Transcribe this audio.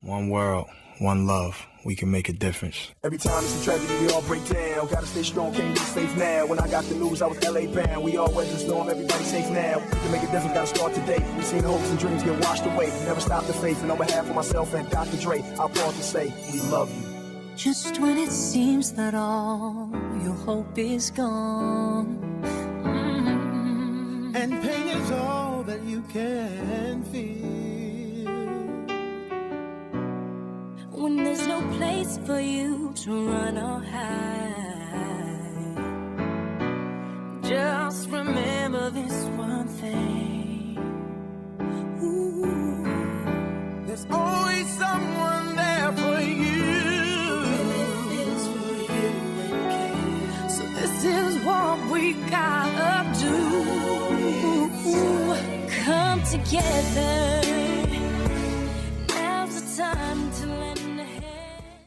One world, one love. We can make a difference. Every time it's a tragedy, we all break down. Gotta stay strong, can't lose faith now. When I got the news, I was LA bound. We all weather the storm, everybody's safe now. We can make a difference, gotta start today. We seen hopes and dreams get washed away. Never stop the faith, and on behalf of myself and Dr. Dre, I'll pause to say, we love you. Just when it seems that all your hope is gone, and pain is all that you can feel. when there's no place for you to run or hide, just remember this one thing. Ooh. There's always someone there for you. So this is what we gotta do. Come together.